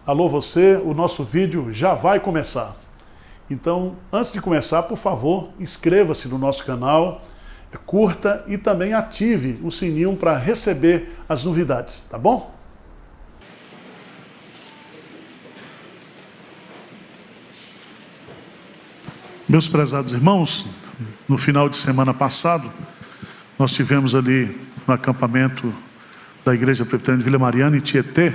Alô você, o nosso vídeo já vai começar. Então, antes de começar, por favor, inscreva-se no nosso canal, curta e também ative o sininho para receber as novidades, tá bom? Meus prezados irmãos, no final de semana passado, nós tivemos ali no acampamento da Igreja Presbiteriana de Vila Mariana, em Tietê,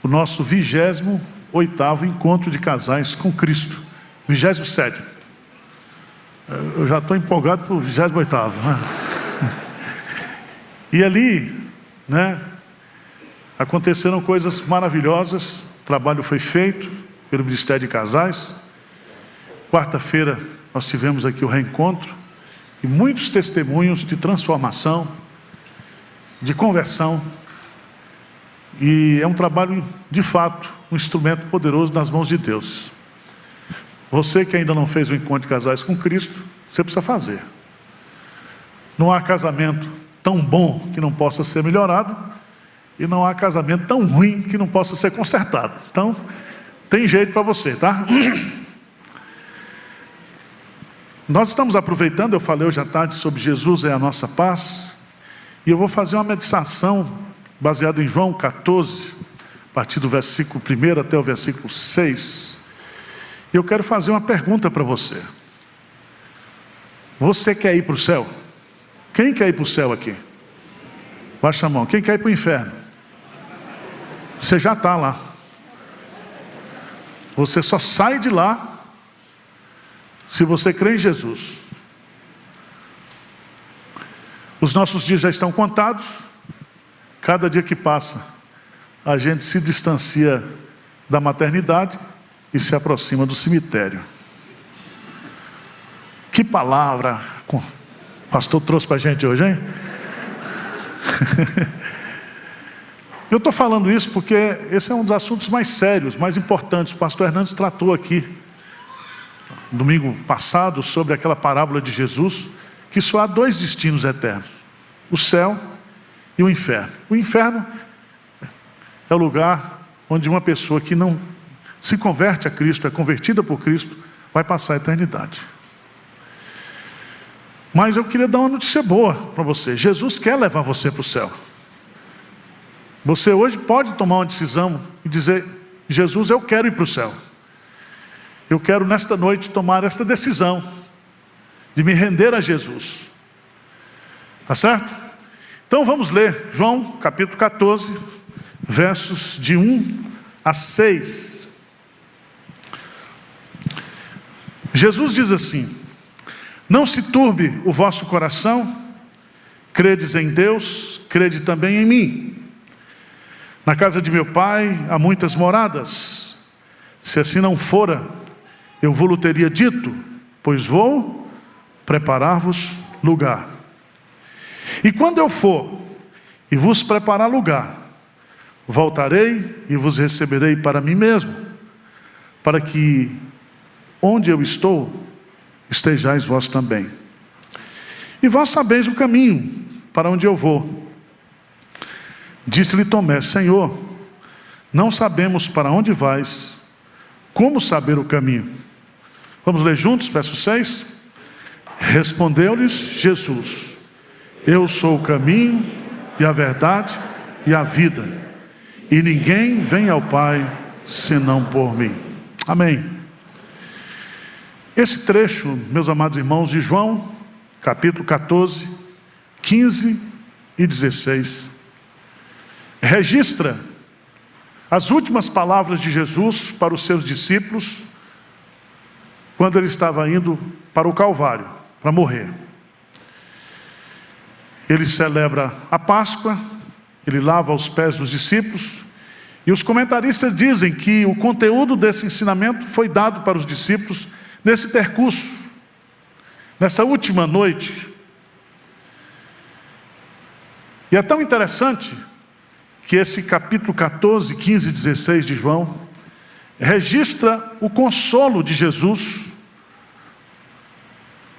o nosso 28º encontro de casais com Cristo, 27º. Eu já estou empolgado para o 28º. E ali, aconteceram coisas maravilhosas, o trabalho foi feito pelo Ministério de Casais. Quarta-feira nós tivemos aqui o reencontro e muitos testemunhos de transformação, de conversão. E é um trabalho, de fato, um instrumento poderoso nas mãos de Deus. Você que ainda não fez o encontro de casais com Cristo, você precisa fazer. Não há casamento tão bom que não possa ser melhorado, e não há casamento tão ruim que não possa ser consertado. Então, tem jeito para você, tá? Nós estamos aproveitando, eu falei hoje à tarde sobre Jesus é a nossa paz, e eu vou fazer uma meditação baseada em João 14, a partir do versículo 1 até o versículo 6. E eu quero fazer uma pergunta para você. Você quer ir para o céu? Quem quer ir para o céu aqui? Baixa a mão. Quem quer ir para o inferno? Você já está lá. Você só sai de lá se você crê em Jesus. Os nossos dias já estão contados. Cada dia que passa, a gente se distancia da maternidade e se aproxima do cemitério. Que palavra o pastor trouxe para a gente hoje, hein? Eu estou falando isso porque esse é um dos assuntos mais sérios, mais importantes. O pastor Hernandes tratou aqui, domingo passado, sobre aquela parábola de Jesus, que só há dois destinos eternos: o céu e o inferno. O inferno é o lugar onde uma pessoa que não se converte a Cristo, é convertida por Cristo, vai passar a eternidade. Mas eu queria dar uma notícia boa para você. Jesus quer levar você para o céu. Você hoje pode tomar uma decisão e dizer: Jesus, eu quero ir para o céu. Eu quero nesta noite tomar esta decisão de me render a Jesus. Tá certo? Então vamos ler João capítulo 14, versos de 1 a 6. Jesus diz assim: não se turbe o vosso coração, credes em Deus, crede também em mim. Na casa de meu pai há muitas moradas. Se assim não fora, eu vou-lo teria dito, pois vou preparar-vos lugar. E quando eu for e vos preparar lugar, voltarei e vos receberei para mim mesmo, para que onde eu estou, estejais vós também. E vós sabeis o caminho para onde eu vou. Disse-lhe Tomé: Senhor, não sabemos para onde vais, como saber o caminho? Vamos ler juntos, verso 6? Respondeu-lhes Jesus: eu sou o caminho e a verdade e a vida, e ninguém vem ao Pai senão por mim. Amém. Esse trecho, meus amados irmãos, de João, capítulo 14, 15 e 16, registra as últimas palavras de Jesus para os seus discípulos, quando ele estava indo para o Calvário, para morrer. Ele celebra a Páscoa, ele lava os pés dos discípulos, e os comentaristas dizem que o conteúdo desse ensinamento foi dado para os discípulos nesse percurso, nessa última noite. E é tão interessante que esse capítulo 14, 15 e 16 de João registra o consolo de Jesus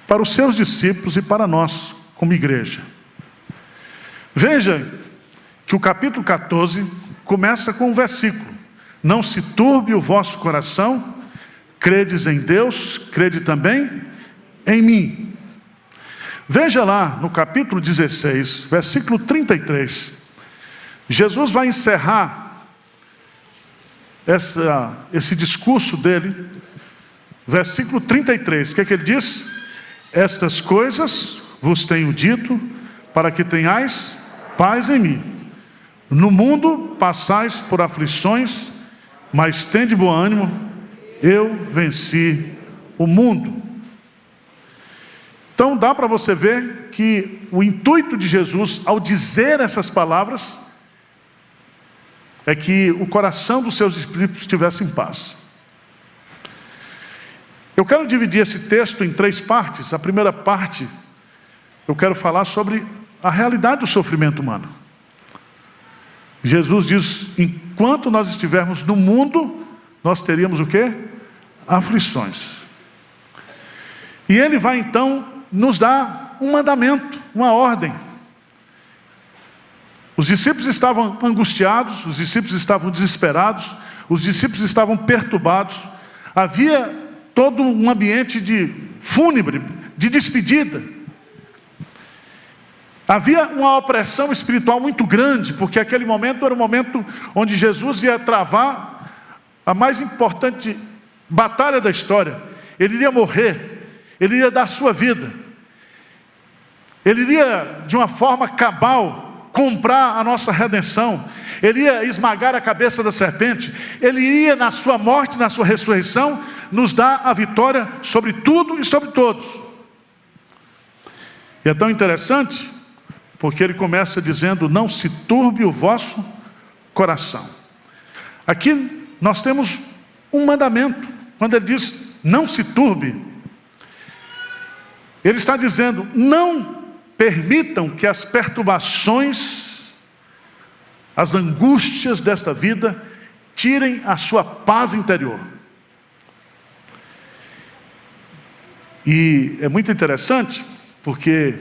para os seus discípulos e para nós, como igreja. Veja que o capítulo 14 começa com um versículo: não se turbe o vosso coração, credes em Deus, crede também em mim. Veja lá no capítulo 16, versículo 33. Jesus vai encerrar esse discurso dele. Versículo 33, o que é que ele diz? Estas coisas vos tenho dito, para que tenhais paz em mim. No mundo passais por aflições, mas tende bom ânimo, eu venci o mundo. Então dá para você ver que o intuito de Jesus, ao dizer essas palavras, é que o coração dos seus discípulos estivesse em paz. Eu quero dividir esse texto em 3 partes. A primeira parte, eu quero falar sobre a realidade do sofrimento humano. Jesus diz, enquanto nós estivermos no mundo, nós teríamos o quê? Aflições. E ele vai então nos dar um mandamento, uma ordem. Os discípulos estavam angustiados, os discípulos estavam desesperados, os discípulos estavam perturbados. Havia todo um ambiente de fúnebre, de despedida. Havia uma opressão espiritual muito grande, porque aquele momento era o momento onde Jesus ia travar a mais importante batalha da história. Ele iria morrer, ele iria dar a sua vida, ele iria de uma forma cabal comprar a nossa redenção, ele ia esmagar a cabeça da serpente, ele iria na sua morte, na sua ressurreição, nos dar a vitória sobre tudo e sobre todos. E é tão interessante, porque ele começa dizendo, não se turbe o vosso coração. Aqui nós temos um mandamento, quando ele diz, não se turbe, ele está dizendo, não permitam que as perturbações, as angústias desta vida, tirem a sua paz interior. E é muito interessante, porque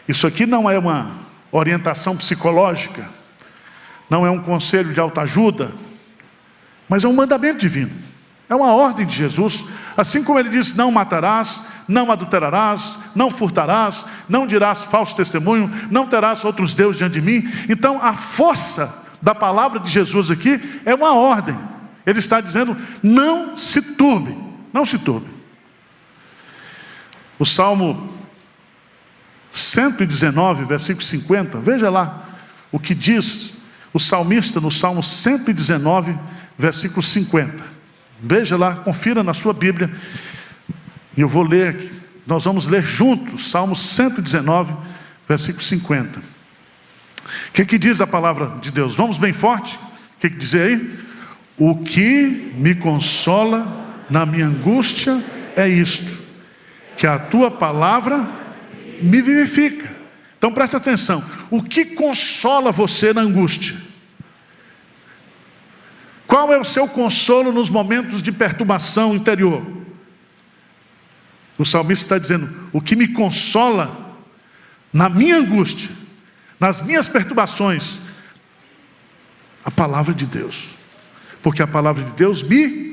isso aqui não é uma orientação psicológica, não é um conselho de autoajuda, mas é um mandamento divino, é uma ordem de Jesus. Assim como ele diz, não matarás, não adulterarás, não furtarás, não dirás falso testemunho, não terás outros deuses diante de mim. Então a força da palavra de Jesus aqui é uma ordem. Ele está dizendo, não se turbe, não se turbe. O Salmo 119, versículo 50, veja lá o que diz o salmista no Salmo 119, versículo 50. Veja lá, confira na sua Bíblia, e eu vou ler aqui, nós vamos ler juntos, Salmo 119, versículo 50. O que diz a palavra de Deus? Vamos bem forte? O que diz aí? O que me consola na minha angústia é isto, que a tua palavra me vivifica. Então preste atenção, o que consola você na angústia? Qual é o seu consolo nos momentos de perturbação interior? O salmista está dizendo, o que me consola na minha angústia, nas minhas perturbações, a palavra de Deus, porque a palavra de Deus me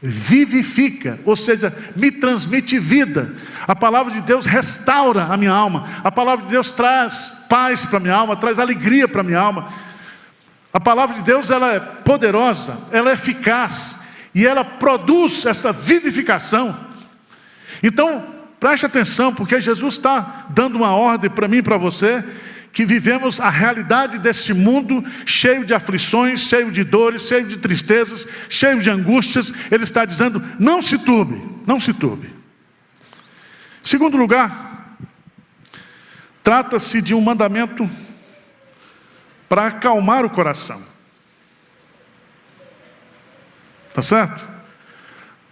vivifica, ou seja, me transmite vida. A palavra de Deus restaura a minha alma, a palavra de Deus traz paz para a minha alma, traz alegria para a minha alma. A palavra de Deus, ela é poderosa, ela é eficaz, e ela produz essa vivificação. Então, preste atenção, porque Jesus está dando uma ordem para mim e para você, que vivemos a realidade deste mundo cheio de aflições, cheio de dores, cheio de tristezas, cheio de angústias. Ele está dizendo, não se turbe, não se turbe. Segundo lugar, trata-se de um mandamento para acalmar o coração. Tá certo?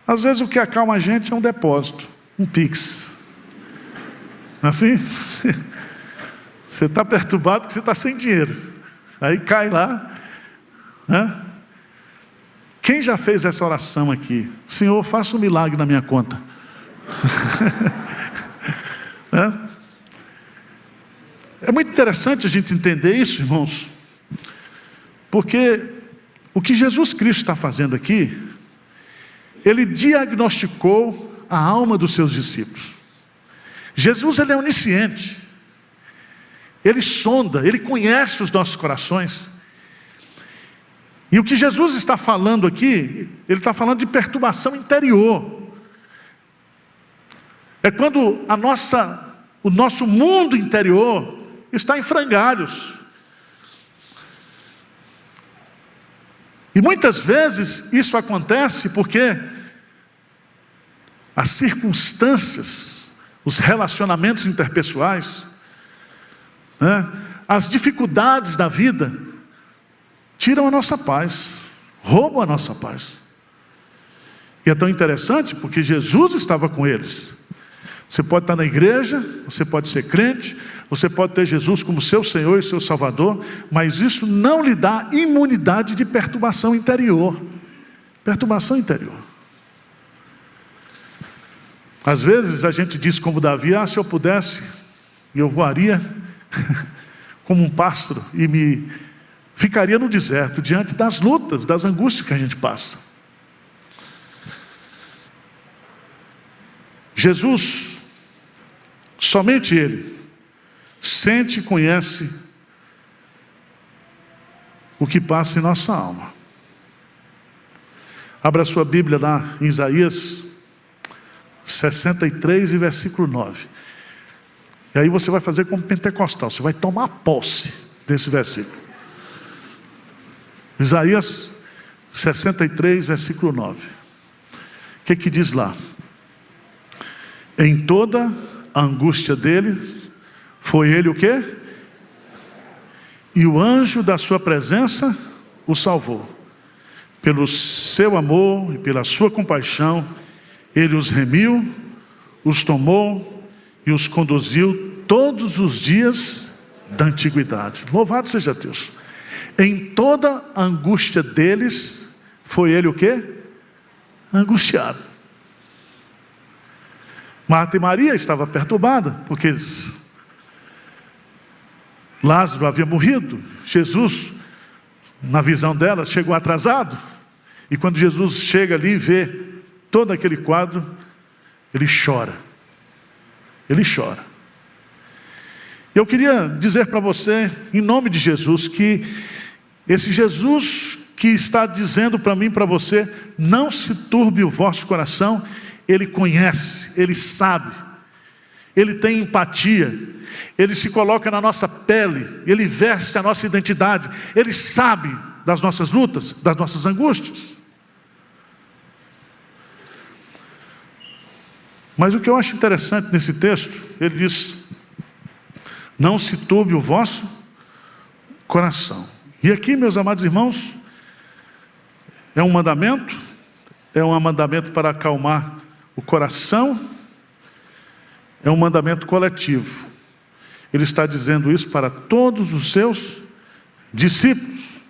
Às vezes o que acalma a gente é um depósito, um Pix. Assim? Você está perturbado porque você está sem dinheiro. Aí cai lá. Né? Quem já fez essa oração aqui? Senhor, faça um milagre na minha conta. Né? É muito interessante a gente entender isso, irmãos, porque O que Jesus Cristo está fazendo aqui, ele diagnosticou a alma dos seus discípulos. Jesus, ele é onisciente, ele sonda, ele conhece os nossos corações. E o que Jesus está falando aqui, ele está falando de perturbação interior. É quando o nosso mundo interior está em frangalhos. E muitas vezes isso acontece porque as circunstâncias, os relacionamentos interpessoais, né, as dificuldades da vida, tiram a nossa paz, roubam a nossa paz. E é tão interessante porque Jesus estava com eles. Você pode estar na igreja, você pode ser crente, você pode ter Jesus como seu Senhor e seu Salvador, mas isso não lhe dá imunidade de perturbação interior. Perturbação interior. Às vezes a gente diz como Davi: se eu pudesse, eu voaria como um pássaro e ficaria no deserto, diante das lutas, das angústias que a gente passa. Jesus, somente Ele, sente e conhece o que passa em nossa alma. Abra sua Bíblia lá em Isaías 63 e versículo 9. E aí você vai fazer como pentecostal, você vai tomar posse desse versículo. Isaías 63, versículo 9. O que diz lá? Em toda a angústia dele, foi ele o quê? E o anjo da sua presença o salvou. Pelo seu amor e pela sua compaixão, ele os remiu, os tomou e os conduziu todos os dias da antiguidade. Louvado seja Deus. Em toda a angústia deles, foi ele o quê? Angustiado. Marta e Maria estavam perturbadas, porque Lázaro havia morrido. Jesus, na visão dela, chegou atrasado. E quando Jesus chega ali e vê todo aquele quadro, ele chora. Ele chora. Eu queria dizer para você, em nome de Jesus, que esse Jesus que está dizendo para mim e para você: não se turbe o vosso coração. Ele conhece, Ele sabe, Ele tem empatia, Ele se coloca na nossa pele, Ele veste a nossa identidade, Ele sabe das nossas lutas, das nossas angústias. Mas o que eu acho interessante nesse texto, ele diz: não se turbe o vosso coração. E aqui, meus amados irmãos, é um mandamento para acalmar o coração, é um mandamento coletivo. Ele está dizendo isso para todos os seus discípulos.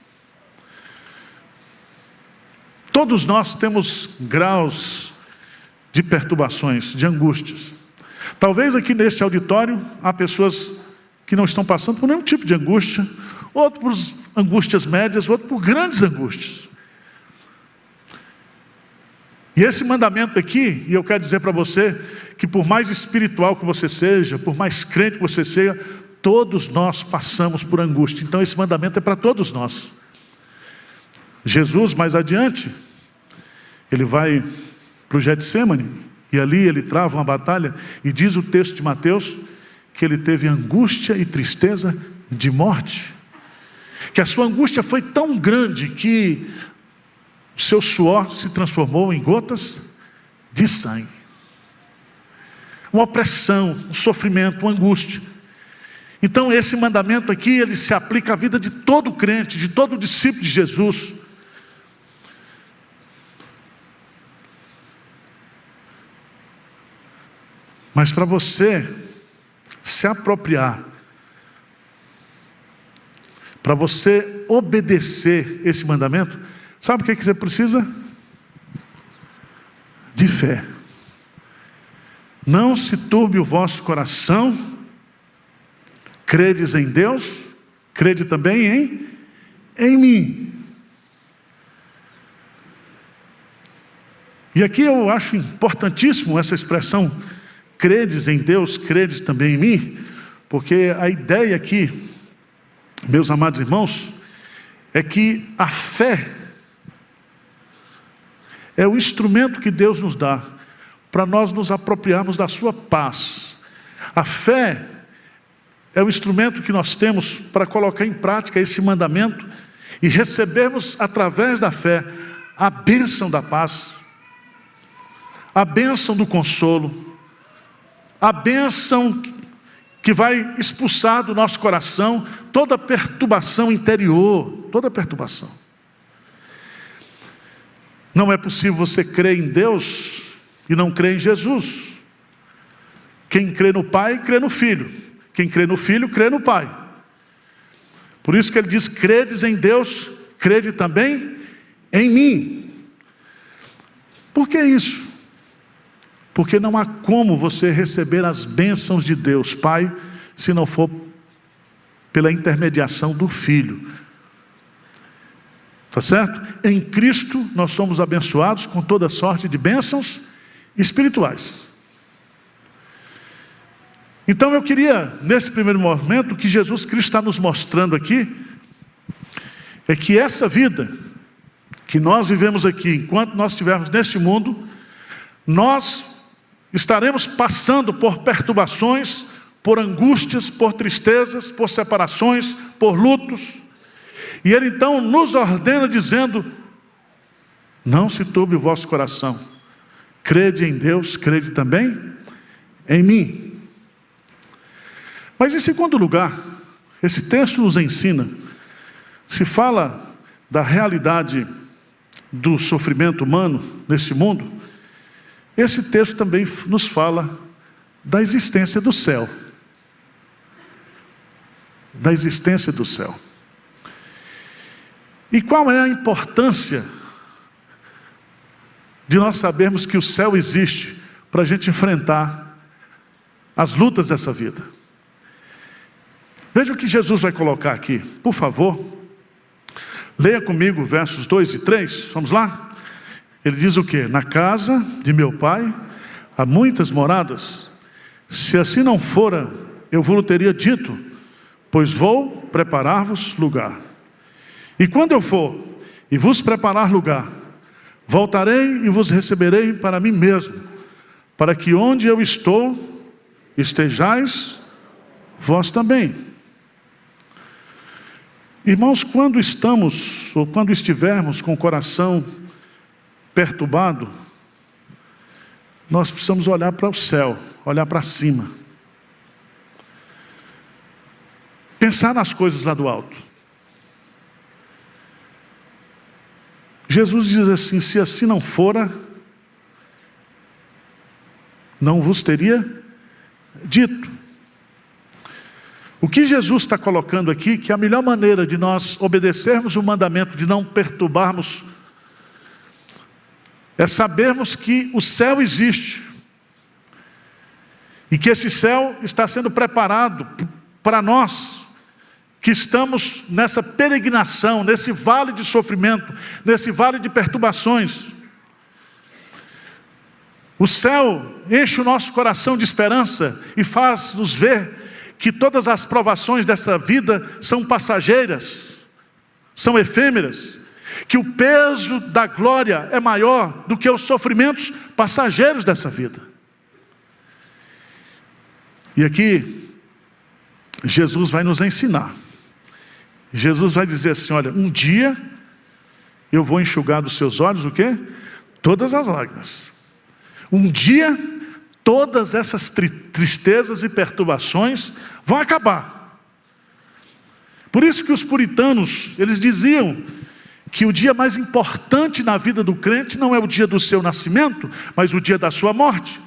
Todos nós temos graus de perturbações, de angústias. Talvez aqui neste auditório há pessoas que não estão passando por nenhum tipo de angústia, outros por angústias médias, outros por grandes angústias. E esse mandamento aqui, e eu quero dizer para você, que por mais espiritual que você seja, por mais crente que você seja, todos nós passamos por angústia. Então esse mandamento é para todos nós. Jesus, mais adiante, ele vai para o Getsemane, e ali ele trava uma batalha, e diz o texto de Mateus, que ele teve angústia e tristeza de morte. Que a sua angústia foi tão grande, que o seu suor se transformou em gotas de sangue. Uma opressão, um sofrimento, uma angústia. Então esse mandamento aqui, ele se aplica à vida de todo crente, de todo discípulo de Jesus. Mas para você se apropriar, para você obedecer esse mandamento, sabe o que você precisa? De fé. Não se turbe o vosso coração, credes em Deus, crede também em mim. E aqui eu acho importantíssimo essa expressão, credes em Deus, credes também em mim, porque a ideia aqui, meus amados irmãos, é que a fé é o instrumento que Deus nos dá para nós nos apropriarmos da sua paz. A fé é o instrumento que nós temos para colocar em prática esse mandamento e recebermos através da fé a bênção da paz, a bênção do consolo, a bênção que vai expulsar do nosso coração toda perturbação interior, toda perturbação. Não é possível você crer em Deus e não crer em Jesus. Quem crê no Pai, crê no Filho. Quem crê no Filho, crê no Pai. Por isso que ele diz, credes em Deus, crede também em mim. Por que isso? Porque não há como você receber as bênçãos de Deus, Pai, se não for pela intermediação do Filho. Tá certo? Em Cristo nós somos abençoados com toda sorte de bênçãos espirituais. Então eu queria, nesse primeiro momento, o que Jesus Cristo está nos mostrando aqui, é que essa vida que nós vivemos aqui, enquanto nós estivermos neste mundo, nós estaremos passando por perturbações, por angústias, por tristezas, por separações, por lutos. E Ele então nos ordena dizendo, não se turbe o vosso coração. Crede em Deus, crede também em mim. Mas em segundo lugar, esse texto nos ensina, se fala da realidade do sofrimento humano nesse mundo, esse texto também nos fala da existência do céu. Da existência do céu. E qual é a importância de nós sabermos que o céu existe para a gente enfrentar as lutas dessa vida? Veja o que Jesus vai colocar aqui, por favor. Leia comigo versos 2 e 3, vamos lá? Ele diz o quê? Na casa de meu pai há muitas moradas. Se assim não fora, eu vos teria dito, pois vou preparar-vos lugar. E quando eu for e vos preparar lugar, voltarei e vos receberei para mim mesmo, para que onde eu estou, estejais vós também. Irmãos, quando estamos, ou quando estivermos com o coração perturbado, nós precisamos olhar para o céu, olhar para cima. Pensar nas coisas lá do alto. Jesus diz assim, se assim não fora, não vos teria dito. O que Jesus está colocando aqui, que a melhor maneira de nós obedecermos o mandamento de não perturbarmos, é sabermos que o céu existe, e que esse céu está sendo preparado para nós, que estamos nessa peregrinação, nesse vale de sofrimento, nesse vale de perturbações. O céu enche o nosso coração de esperança e faz-nos ver que todas as provações dessa vida são passageiras, são efêmeras, que o peso da glória é maior do que os sofrimentos passageiros dessa vida. E aqui, Jesus vai nos ensinar. Jesus vai dizer assim, olha, um dia eu vou enxugar dos seus olhos o quê? Todas as lágrimas. Um dia, todas essas tristezas e perturbações vão acabar. Por isso que os puritanos, eles diziam que o dia mais importante na vida do crente não é o dia do seu nascimento, mas o dia da sua morte.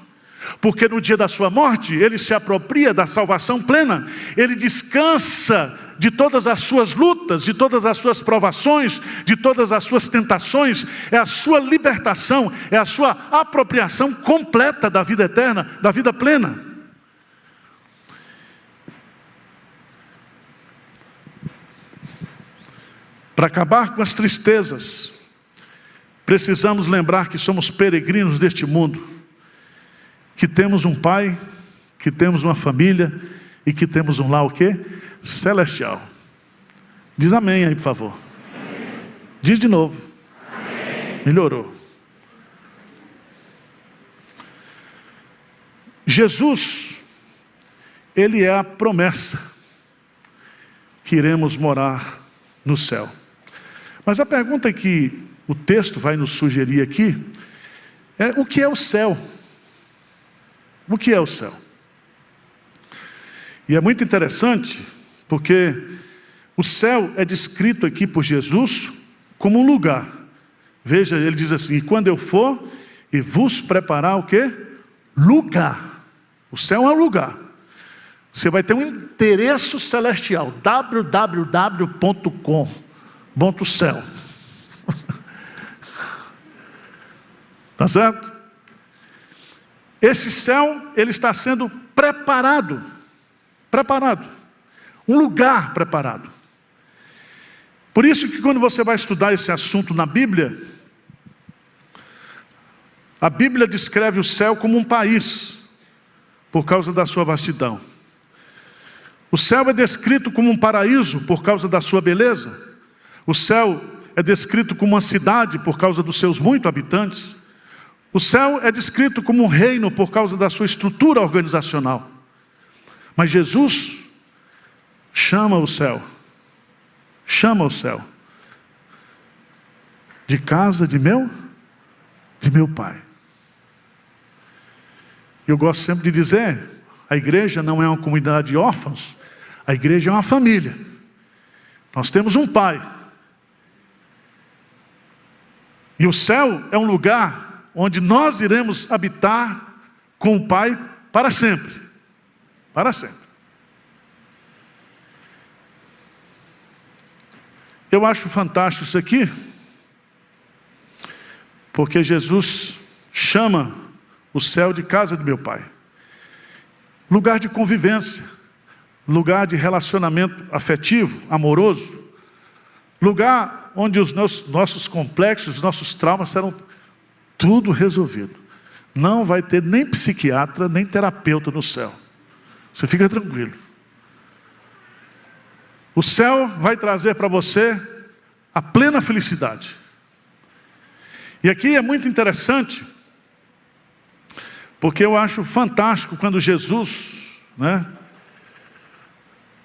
Porque no dia da sua morte, ele se apropria da salvação plena, ele descansa de todas as suas lutas, de todas as suas provações, de todas as suas tentações, é a sua libertação, é a sua apropriação completa da vida eterna, da vida plena. Para acabar com as tristezas, precisamos lembrar que somos peregrinos deste mundo, que temos um Pai, que temos uma família e que temos um lar o quê? Celestial. Diz amém aí, por favor. Amém. Diz de novo. Amém. Melhorou. Jesus, Ele é a promessa que iremos morar no céu. Mas a pergunta que o texto vai nos sugerir aqui é: o que é o céu? O que é o céu? E é muito interessante, porque o céu é descrito aqui por Jesus como um lugar. Veja, ele diz assim: e quando eu for e vos preparar o quê? Lugar. O céu é um lugar. Você vai ter um endereço celestial, www.com.céu. Tá certo? Esse céu, ele está sendo preparado. Um lugar preparado. Por isso que quando você vai estudar esse assunto na Bíblia, a Bíblia descreve o céu como um país, por causa da sua vastidão. O céu é descrito como um paraíso, por causa da sua beleza. O céu é descrito como uma cidade, por causa dos seus muitos habitantes. O céu é descrito como um reino, por causa da sua estrutura organizacional. Mas Jesus chama o céu de casa de meu Pai. Eu gosto sempre de dizer, a igreja não é uma comunidade de órfãos, a igreja é uma família. Nós temos um Pai. E o céu é um lugar onde nós iremos habitar com o Pai para sempre. Para sempre. Eu acho fantástico isso aqui, porque Jesus chama o céu de casa de meu Pai. Lugar de convivência, lugar de relacionamento afetivo, amoroso, lugar onde os nossos complexos, nossos traumas serão tudo resolvido. Não vai ter nem psiquiatra, nem terapeuta no céu. Você fica tranquilo. O céu vai trazer para você a plena felicidade. E aqui é muito interessante, porque eu acho fantástico quando Jesus,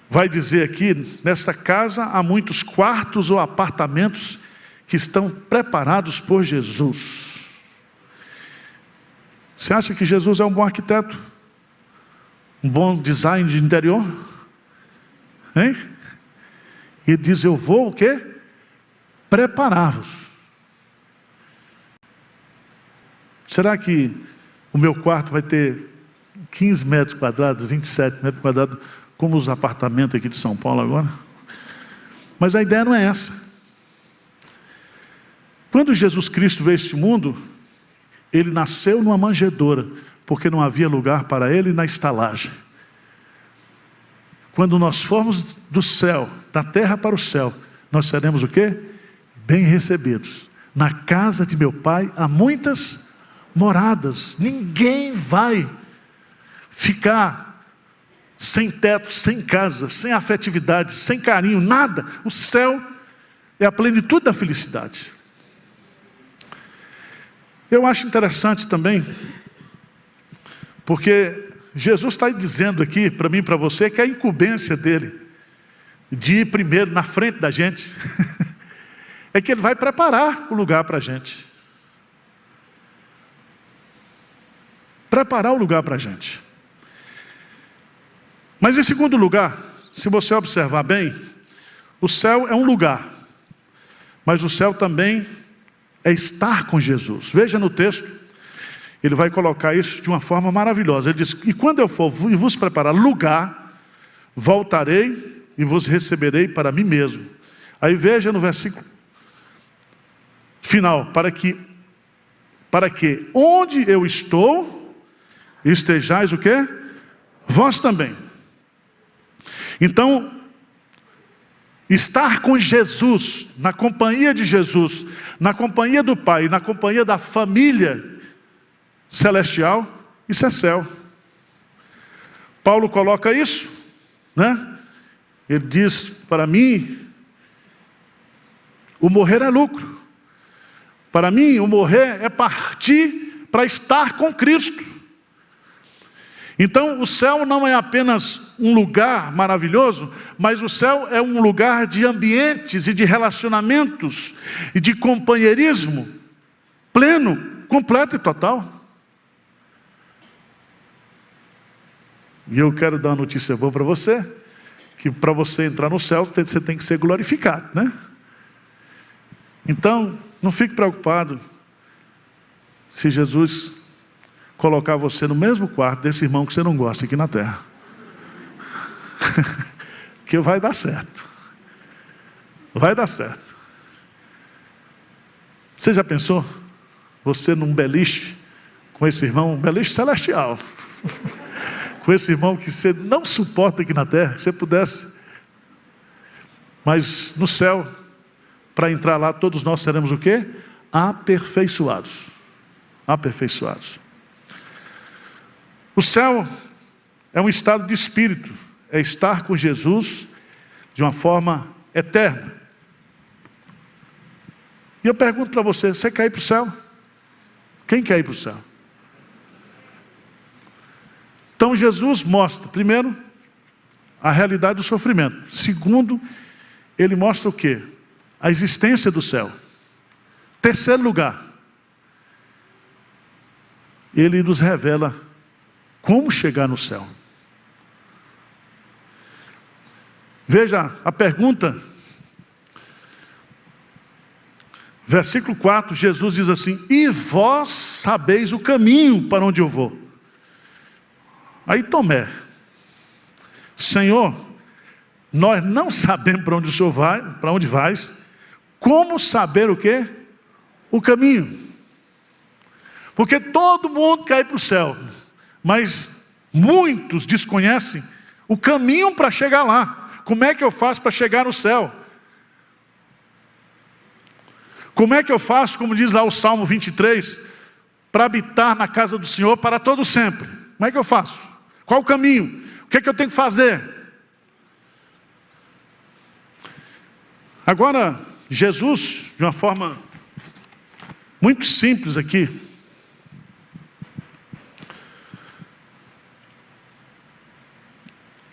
vai dizer aqui: nesta casa há muitos quartos ou apartamentos que estão preparados por Jesus. Você acha que Jesus é um bom arquiteto? Um bom design de interior? Hein? E ele diz: eu vou o quê? Preparar-vos. Será que o meu quarto vai ter 15 metros quadrados, 27 metros quadrados, como os apartamentos aqui de São Paulo agora? Mas a ideia não é essa. Quando Jesus Cristo veio a este mundo, Ele nasceu numa manjedoura, porque não havia lugar para Ele na estalagem. Quando nós formos do céu, da terra para o céu, nós seremos o quê? Bem recebidos. Na casa de meu Pai há muitas moradas. Ninguém vai ficar sem teto, sem casa, sem afetividade, sem carinho, nada. O céu é a plenitude da felicidade. Eu acho interessante também, porque Jesus está dizendo aqui para mim e para você que a incumbência dele de ir primeiro na frente da gente é que Ele vai preparar o lugar para a gente. Preparar o lugar para a gente. Mas em segundo lugar, se você observar bem, o céu é um lugar, mas o céu também é estar com Jesus. Veja no texto, ele vai colocar isso de uma forma maravilhosa. Ele diz: e quando eu for e vos preparar lugar, voltarei e vos receberei para mim mesmo. Aí veja no versículo final: para que onde eu estou, estejais o quê? Vós também. Então, Estar com Jesus, na companhia de Jesus, na companhia do Pai, na companhia da família celestial, isso é céu. Paulo coloca isso, né? Ele diz, para mim, o morrer é lucro. Para mim, o morrer é partir para estar com Cristo. Então, o céu não é apenas um lugar maravilhoso, mas o céu é um lugar de ambientes e de relacionamentos e de companheirismo pleno, completo e total. E eu quero dar uma notícia boa para você, que para você entrar no céu, você tem que ser glorificado, né? Então, não fique preocupado se Jesus colocar você no mesmo quarto desse irmão que você não gosta aqui na terra. Que vai dar certo. Vai dar certo. Você já pensou? Você num beliche com esse irmão, um beliche celestial. Com esse irmão que você não suporta aqui na terra, que você pudesse. Mas no céu, para entrar lá, todos nós seremos o quê? Aperfeiçoados. Aperfeiçoados. O céu é um estado de espírito, é estar com Jesus de uma forma eterna. E eu pergunto para você, você quer ir para o céu? Quem quer ir para o céu? Então Jesus mostra, primeiro, a realidade do sofrimento. Segundo, ele mostra o quê? A existência do céu. Terceiro lugar, ele nos revela como chegar no céu. Veja a pergunta. Versículo 4, Jesus diz assim: e vós sabeis o caminho para onde eu vou. Aí Tomé: Senhor, nós não sabemos para onde o Senhor vai, para onde vais. Como saber o quê? O caminho. Porque todo mundo quer ir para o céu, mas muitos desconhecem o caminho para chegar lá. Como é que eu faço para chegar no céu? Como é que eu faço, como diz lá o Salmo 23, para habitar na casa do Senhor para todo sempre? Como é que eu faço? Qual o caminho? O que é que eu tenho que fazer? Agora, Jesus, de uma forma muito simples aqui,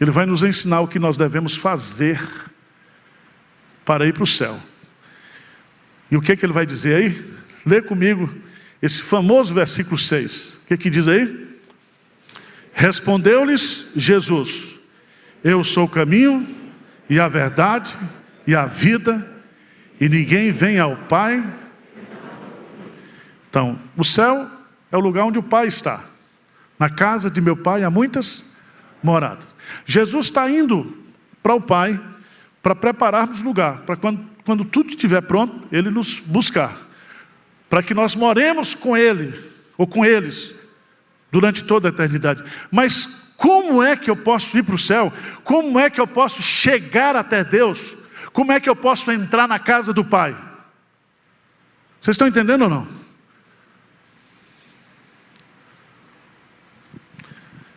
ele vai nos ensinar o que nós devemos fazer para ir para o céu. E o que é que ele vai dizer aí? Lê comigo esse famoso versículo 6. O que é que diz aí? Respondeu-lhes Jesus: eu sou o caminho e a verdade e a vida, e ninguém vem ao Pai. Então, o céu é o lugar onde o Pai está. Na casa de meu Pai há muitas moradas. Jesus está indo para o Pai para prepararmos lugar, para quando tudo estiver pronto, Ele nos buscar, para que nós moremos com Ele, ou com eles, durante toda a eternidade. Mas como é que eu posso ir para o céu? Como é que eu posso chegar até Deus? Como é que eu posso entrar na casa do Pai? Vocês estão entendendo ou não?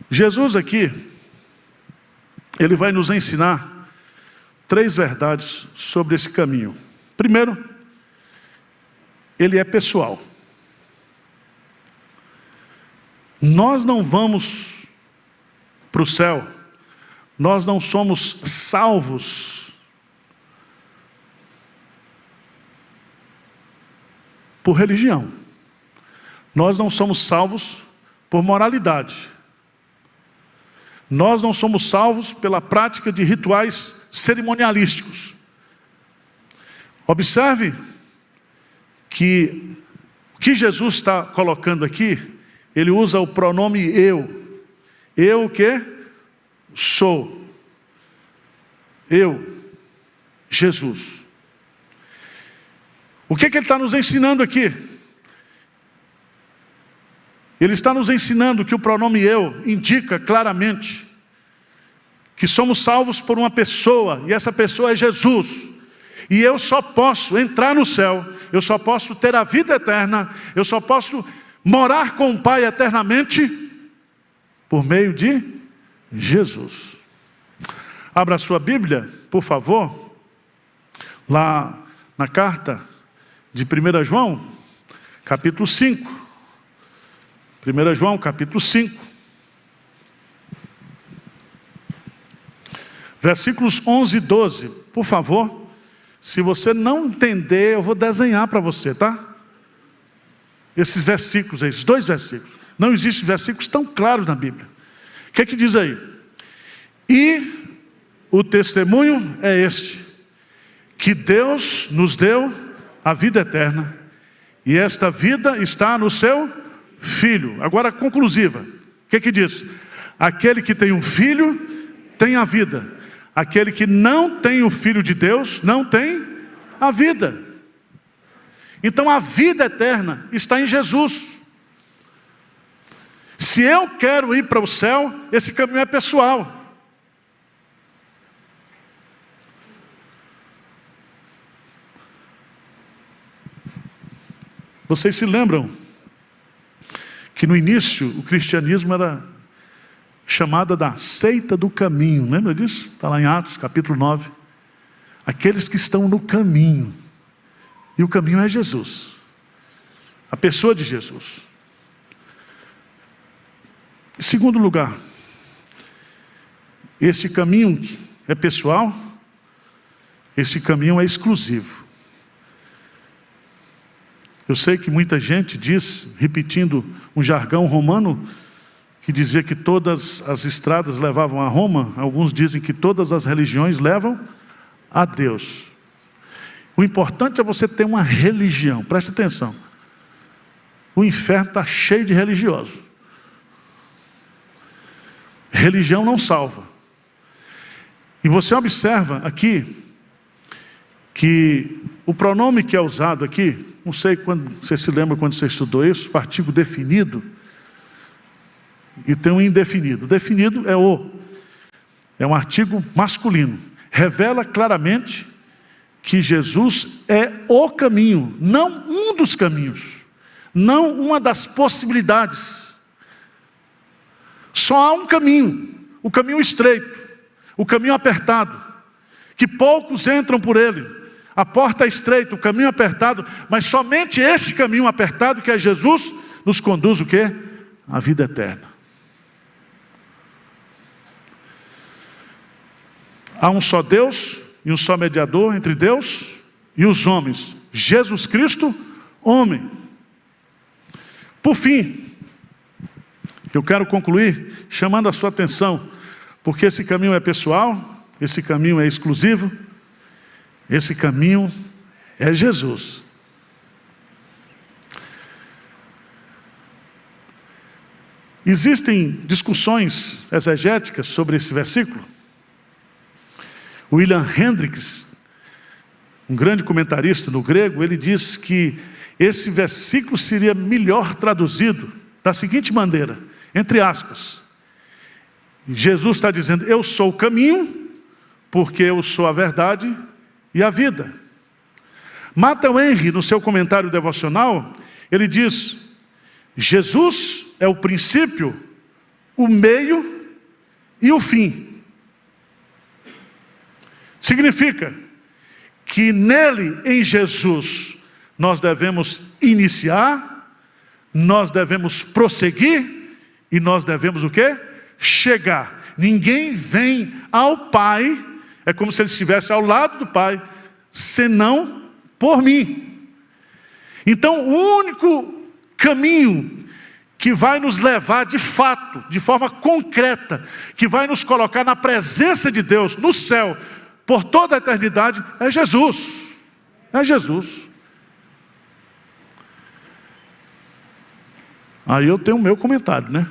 Jesus aqui, Ele vai nos ensinar 3 verdades sobre esse caminho. Primeiro, Ele é pessoal. Nós não vamos para o céu, nós não somos salvos por religião. Nós não somos salvos por moralidade. Nós não somos salvos pela prática de rituais cerimonialísticos. Observe que o que Jesus está colocando aqui, Ele usa o pronome eu. Eu o quê? Sou. Eu, Jesus. O que Ele está nos ensinando aqui? Ele está nos ensinando que o pronome eu indica claramente que somos salvos por uma pessoa, e essa pessoa é Jesus. E eu só posso entrar no céu, eu só posso ter a vida eterna, eu só posso morar com o Pai eternamente por meio de Jesus. Abra a sua Bíblia, por favor, lá na carta de 1 João, capítulo 5. 1 João, capítulo 5. Versículos 11 e 12. Por favor, se você não entender, eu vou desenhar para você, tá? Esses versículos, esses 2 versículos. Não existem versículos tão claros na Bíblia. O que é que diz aí? E o testemunho é este, que Deus nos deu a vida eterna, e esta vida está no seu Filho. Agora, conclusiva. O que é que diz? Aquele que tem um filho, tem a vida. Aquele que não tem o Filho de Deus, não tem a vida. Então a vida eterna está em Jesus. Se eu quero ir para o céu, esse caminho é pessoal. Vocês se lembram que no início o cristianismo era chamada da seita do caminho, lembra disso? Está lá em Atos, capítulo 9. Aqueles que estão no caminho, e o caminho é Jesus, a pessoa de Jesus. Em segundo lugar, esse caminho é pessoal, esse caminho é exclusivo. Eu sei que muita gente diz, repetindo um jargão romano, que dizia que todas as estradas levavam a Roma. Alguns dizem que todas as religiões levam a Deus. O importante é você ter uma religião, preste atenção. O inferno está cheio de religiosos. Religião não salva. E você observa aqui, que o pronome que é usado aqui, não sei quando você se lembra quando você estudou isso, o artigo definido, e tem um indefinido. O definido é um artigo masculino. Revela claramente que Jesus é o caminho, não um dos caminhos, não uma das possibilidades. Só há um caminho, o caminho estreito, o caminho apertado, que poucos entram por ele. A porta é estreita, o caminho apertado, mas somente esse caminho apertado, que é Jesus, nos conduz o quê? A vida eterna. Há um só Deus e um só mediador entre Deus e os homens, Jesus Cristo, homem. Por fim, eu quero concluir chamando a sua atenção, porque esse caminho é pessoal, esse caminho é exclusivo, esse caminho é Jesus. Existem discussões exegéticas sobre esse versículo. William Hendricks, um grande comentarista no grego, ele diz que esse versículo seria melhor traduzido da seguinte maneira, entre aspas. Jesus está dizendo, eu sou o caminho, porque eu sou a verdade e a vida. Matthew Henry, no seu comentário devocional, ele diz, Jesus é o princípio, o meio e o fim. Significa que nele, em Jesus, nós devemos iniciar, nós devemos prosseguir e nós devemos o quê? Chegar. Ninguém vem ao Pai, é como se ele estivesse ao lado do Pai, senão por mim. Então, o único caminho que vai nos levar de fato, de forma concreta, que vai nos colocar na presença de Deus, no céu, por toda a eternidade, é Jesus. É Jesus. Aí eu tenho o meu comentário, né?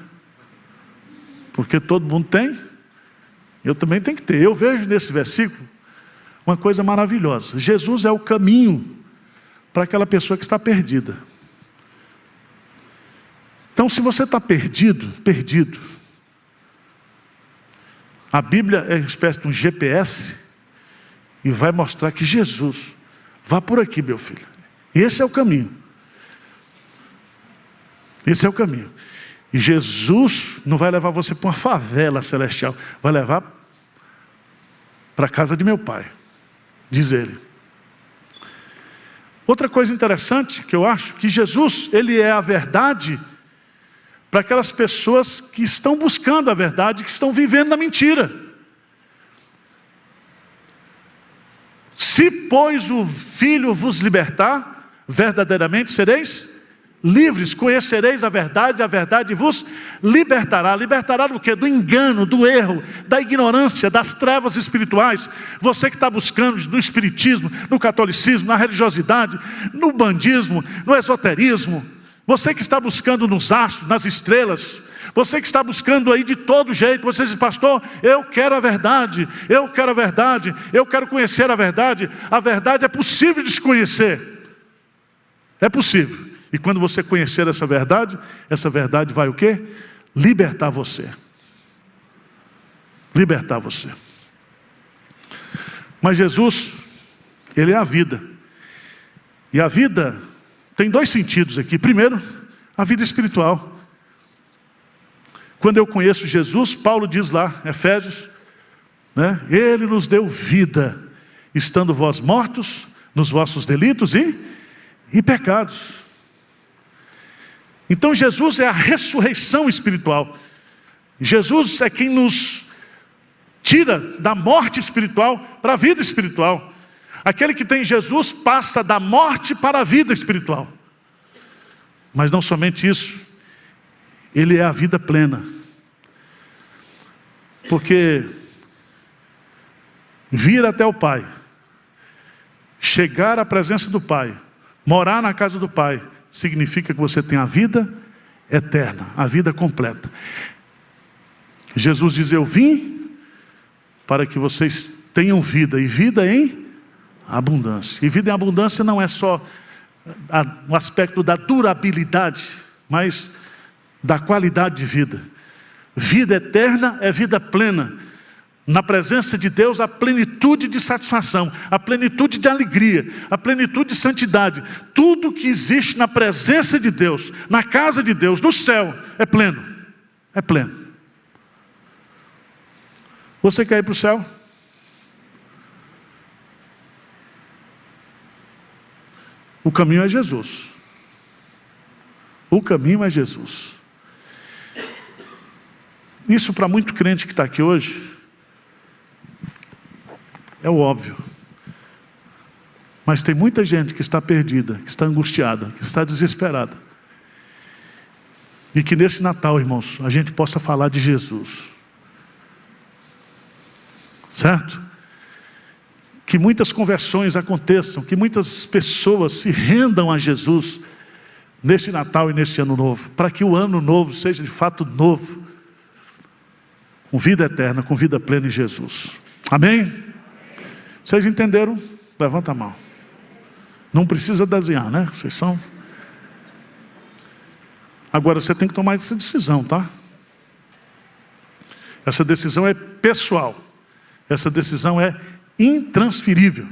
Porque todo mundo tem, eu também tenho que ter. Eu vejo nesse versículo uma coisa maravilhosa. Jesus é o caminho para aquela pessoa que está perdida. Então, se você está perdido, A Bíblia é uma espécie de um GPS e vai mostrar que Jesus, vá por aqui, meu filho. Esse é o caminho. Esse é o caminho. E Jesus não vai levar você para uma favela celestial, vai levar para a casa de meu Pai, diz ele. Outra coisa interessante que eu acho, que Jesus, ele é a verdade para aquelas pessoas que estão buscando a verdade, que estão vivendo na mentira. Se, pois, o Filho vos libertar, verdadeiramente sereis livres, conhecereis a verdade vos libertará. Libertará do quê? Do engano, do erro, da ignorância, das trevas espirituais. Você que está buscando no espiritismo, no catolicismo, na religiosidade, no bandismo, no esoterismo, você que está buscando nos astros, nas estrelas, você que está buscando aí de todo jeito, você diz, pastor, eu quero a verdade, eu quero a verdade, eu quero conhecer a verdade é possível de se conhecer, é possível. E quando você conhecer essa verdade vai o quê? Libertar você. Libertar você. Mas Jesus, ele é a vida. E a vida tem dois sentidos aqui. Primeiro, a vida espiritual. Quando eu conheço Jesus, Paulo diz lá, Efésios, né? Ele nos deu vida, estando vós mortos nos vossos delitos e pecados. Então Jesus é a ressurreição espiritual. Jesus é quem nos tira da morte espiritual para a vida espiritual. Aquele que tem Jesus passa da morte para a vida espiritual. Mas não somente isso, ele é a vida plena. Porque vir até o Pai, chegar à presença do Pai, morar na casa do Pai, significa que você tem a vida eterna, a vida completa. Jesus diz, eu vim para que vocês tenham vida, e vida em abundância. E vida em abundância não é só o aspecto da durabilidade, mas da qualidade de vida. Vida eterna é vida plena. Na presença de Deus, a plenitude de satisfação, a plenitude de alegria, a plenitude de santidade. Tudo que existe na presença de Deus, na casa de Deus, no céu, é pleno. É pleno. Você quer ir para o céu? O caminho é Jesus. O caminho é Jesus. Isso para muito crente que está aqui hoje é o óbvio. Mas tem muita gente que está perdida, que está angustiada, que está desesperada. E que nesse Natal, irmãos, a gente possa falar de Jesus. Certo? Que muitas conversões aconteçam, que muitas pessoas se rendam a Jesus neste Natal e neste Ano Novo, para que o Ano Novo seja de fato novo, com vida eterna, com vida plena em Jesus. Amém? Vocês entenderam? Levanta a mão. Não precisa desenhar, né? Vocês são... Agora você tem que tomar essa decisão, tá? Essa decisão é pessoal. Essa decisão é intransferível.